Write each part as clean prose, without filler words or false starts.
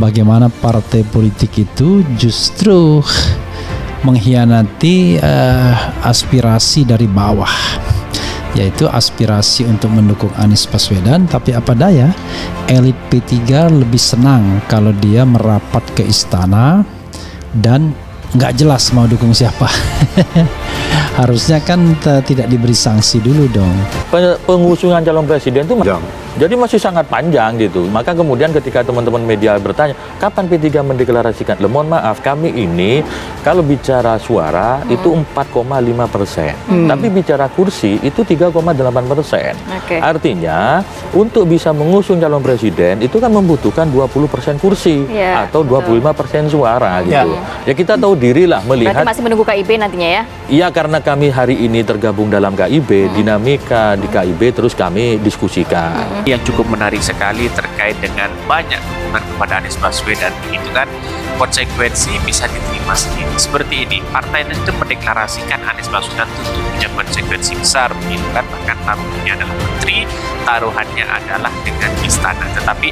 bagaimana partai politik itu justru mengkhianati aspirasi dari bawah, yaitu aspirasi untuk mendukung Anies Baswedan. Tapi apa daya, elit P3 lebih senang kalau dia merapat ke istana dan nggak jelas mau dukung siapa. Harusnya kan tidak diberi sanksi dulu dong. Pengusungan calon presiden itu jadi masih sangat panjang gitu. Maka kemudian ketika teman-teman media bertanya, kapan P3 mendeklarasikan? Mohon maaf, kami ini kalau bicara suara itu 4,5%. Tapi bicara kursi itu 3,8%. Artinya untuk bisa mengusung calon presiden itu kan membutuhkan 20% kursi atau 25% suara gitu. Ya kita tahu dirilah melihat. Berarti masih menunggu KIB nantinya ya? Iya, karena kami hari ini tergabung dalam KIB, dinamika di KIB terus kami diskusikan. Yang cukup menarik sekali terkait dengan banyak dukungan kepada Anies Baswedan itu kan konsekuensi bisa diterima sendiri. Seperti ini, Partai Nasdem mendeklarasikan Anies Baswedan tentu punya konsekuensi besar begitu kan, bahkan taruhannya adalah menteri, taruhannya adalah dengan istana. Tetapi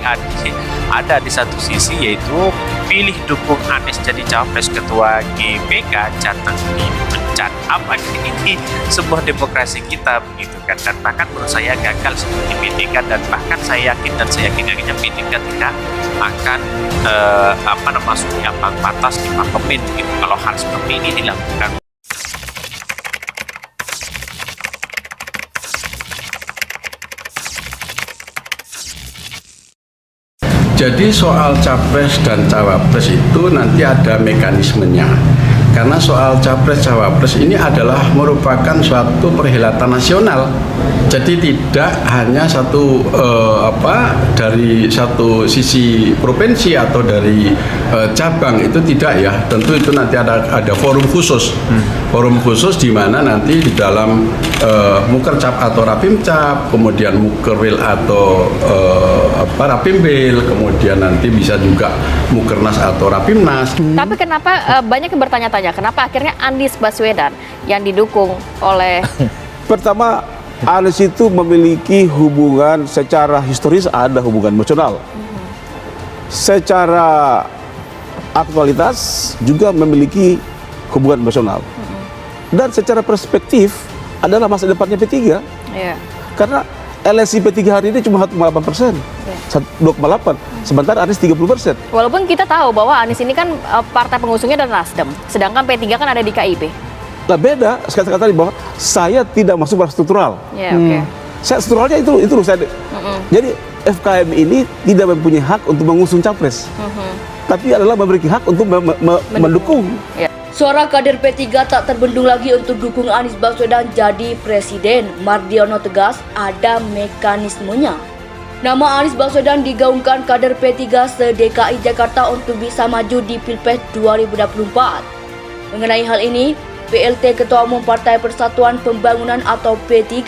ada di satu sisi yaitu pilih dukung Anies jadi cawapres ketua GBK jatah dipecat. Apakah ini sebuah demokrasi kita begitu kan? Dan bahkan menurut saya gagal seperti P3, dan bahkan saya yakin akhirnya P3 tidak akan masuk di ambang batas di parlemen begitu kalau hal seperti ini dilakukan. Jadi soal capres dan cawapres itu nanti ada mekanismenya. Karena soal capres-cawapres ini adalah merupakan suatu perhelatan nasional. Jadi tidak hanya dari satu sisi provinsi atau dari cabang, itu tidak ya. Tentu itu nanti ada forum khusus. Forum khusus di mana nanti di dalam Mukercap atau Rapimcap, kemudian Mukerwil atau Rapimbil, kemudian nanti bisa juga Mukernas atau Rapimnas. Tapi kenapa banyak yang bertanya-tanya, kenapa akhirnya Anies Baswedan yang didukung oleh... Pertama, Anies itu memiliki hubungan secara historis, ada hubungan emosional. Secara aktualitas juga memiliki hubungan emosional. Dan secara perspektif adalah masa depannya P3. Karena LSI P3 hari ini cuma 1,8%, 2,8%, sementara Anies 30%. Walaupun kita tahu bahwa Anies ini kan partai pengusungnya dan Nasdem, sedangkan P3 kan ada di KIB. Nah beda, sekali tadi bahwa saya tidak masuk pada struktural. Saya strukturalnya itu saya. Jadi FKM ini tidak mempunyai hak untuk mengusung capres, tapi adalah memiliki hak untuk mendukung. Suara kader P3 tak terbendung lagi untuk dukung Anies Baswedan jadi presiden. Mardiono tegas ada mekanismenya. Nama Anies Baswedan digaungkan kader P3 se-DKI Jakarta untuk bisa maju di Pilpres 2024. Mengenai hal ini, PLT Ketua Umum Partai Persatuan Pembangunan atau P3,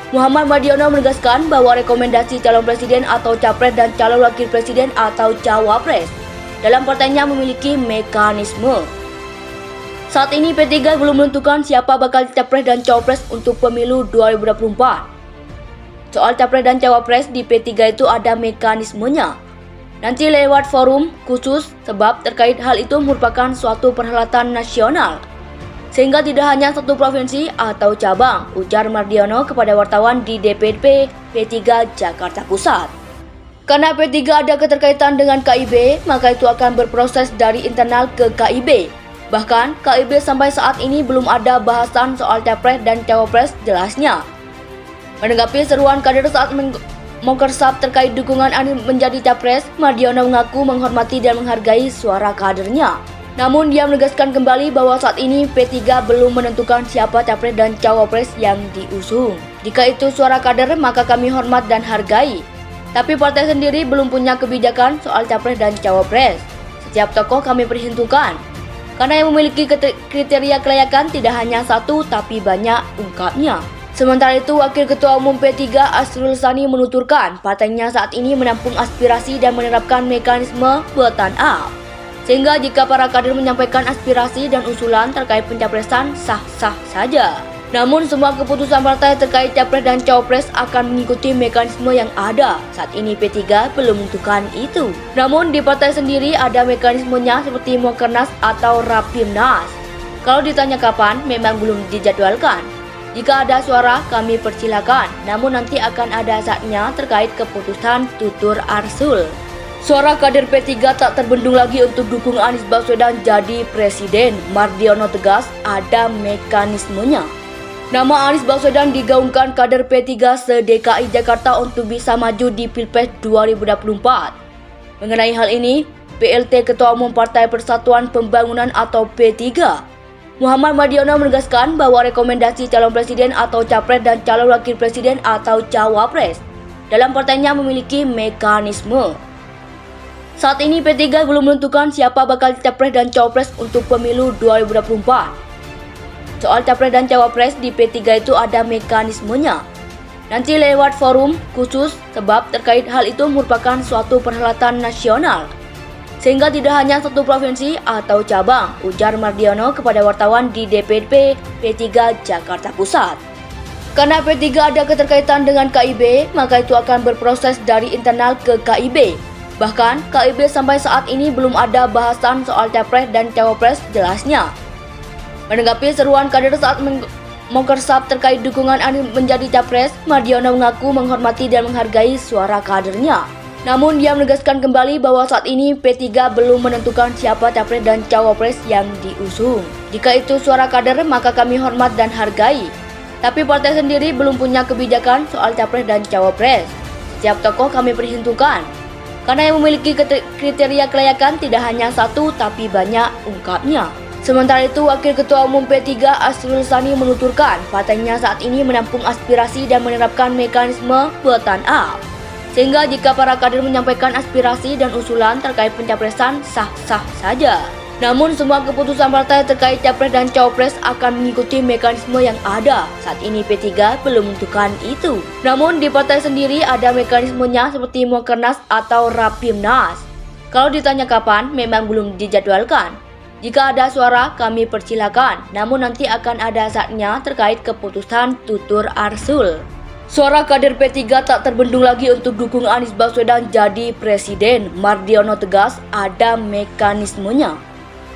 Muhammad Mardiono menegaskan bahwa rekomendasi calon presiden atau capres dan calon wakil presiden atau cawapres dalam partainya memiliki mekanisme. Saat ini P3 belum menentukan siapa bakal capres dan cawapres untuk pemilu 2024. Soal capres dan cawapres di P3 itu ada mekanismenya. Nanti lewat forum khusus, sebab terkait hal itu merupakan suatu perhelatan nasional. Sehingga tidak hanya satu provinsi atau cabang, ujar Mardiono kepada wartawan di DPP P3 Jakarta Pusat. Karena P3 ada keterkaitan dengan KIB, maka itu akan berproses dari internal ke KIB. Bahkan, KIB sampai saat ini belum ada bahasan soal capres dan cawapres jelasnya. Menanggapi seruan kader saat Mukercap terkait dukungan Anies menjadi capres, Mardiono mengaku menghormati dan menghargai suara kadernya. Namun dia menegaskan kembali bahwa saat ini P3 belum menentukan siapa capres dan cawapres yang diusung. Jika itu suara kader, maka kami hormat dan hargai. Tapi partai sendiri belum punya kebijakan soal capres dan cawapres. Setiap tokoh kami perhitungkan. Karena yang memiliki kriteria kelayakan tidak hanya satu tapi banyak, ungkapnya. Sementara itu, Wakil Ketua Umum P3 Asrul Sani menuturkan partainya saat ini menampung aspirasi dan menerapkan mekanisme bottom up. Sehingga jika para kader menyampaikan aspirasi dan usulan terkait pencapresan sah-sah saja. Namun semua keputusan partai terkait capres dan cawapres akan mengikuti mekanisme yang ada. Saat ini P3 belum menentukan itu. Namun di partai sendiri ada mekanismenya seperti Mukernas atau Rapimnas. Kalau ditanya kapan, memang belum dijadwalkan. Jika ada suara, kami persilakan. Namun nanti akan ada saatnya terkait keputusan tutur Arsul. Suara kader P3 tak terbendung lagi untuk dukung Anies Baswedan jadi presiden. Mardiono tegas ada mekanismenya. Nama Anies Baswedan digaungkan kader P3 se-DKI Jakarta untuk bisa maju di Pilpres 2024. Mengenai hal ini, PLT Ketua Umum Partai Persatuan Pembangunan atau P3, Muhammad Mardiono menegaskan bahwa rekomendasi calon presiden atau capres dan calon wakil presiden atau cawapres dalam partainya memiliki mekanisme. Saat ini P3 belum menentukan siapa bakal capres dan cawapres untuk pemilu 2024. Soal capres dan cawapres di P3 itu ada mekanismenya. Nanti lewat forum khusus sebab terkait hal itu merupakan suatu perhelatan nasional. Sehingga tidak hanya satu provinsi atau cabang, ujar Mardiono kepada wartawan di DPP P3 Jakarta Pusat. Karena P3 ada keterkaitan dengan KIB, maka itu akan berproses dari internal ke KIB. Bahkan KIB sampai saat ini belum ada bahasan soal capres dan cawapres jelasnya. Menanggapi seruan kader saat Mukersab terkait dukungan Anies menjadi capres, Mardiono mengaku menghormati dan menghargai suara kadernya. Namun dia menegaskan kembali bahwa saat ini P3 belum menentukan siapa capres dan cawapres yang diusung. Jika itu suara kader, maka kami hormat dan hargai. Tapi partai sendiri belum punya kebijakan soal capres dan cawapres. Setiap tokoh kami perhitungkan. Karena yang memiliki kriteria kelayakan tidak hanya satu tapi banyak, ungkapnya. Sementara itu, Wakil Ketua Umum P3 Asrul Sani menuturkan partainya saat ini menampung aspirasi dan menerapkan mekanisme bottom up. Sehingga jika para kader menyampaikan aspirasi dan usulan terkait pencapresan sah-sah saja. Namun semua keputusan partai terkait capres dan cawapres akan mengikuti mekanisme yang ada. Saat ini P3 belum menentukan itu. Namun di partai sendiri ada mekanismenya seperti Mukernas atau Rapimnas. Kalau ditanya kapan, memang belum dijadwalkan. Jika ada suara, kami persilakan. Namun nanti akan ada saatnya terkait keputusan tutur Arsul. Suara kader P3 tak terbendung lagi untuk dukung Anies Baswedan jadi presiden. Mardiono tegas ada mekanismenya.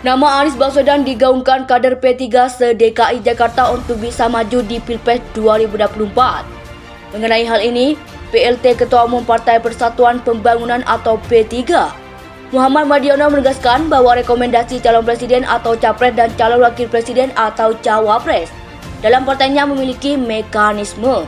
Nama Anies Baswedan digaungkan kader P3 se-DKI Jakarta untuk bisa maju di Pilpres 2024. Mengenai hal ini, PLT Ketua Umum Partai Persatuan Pembangunan atau P3, Muhammad Mardiono menegaskan bahwa rekomendasi calon presiden atau capres dan calon wakil presiden atau cawapres dalam partainya memiliki mekanisme.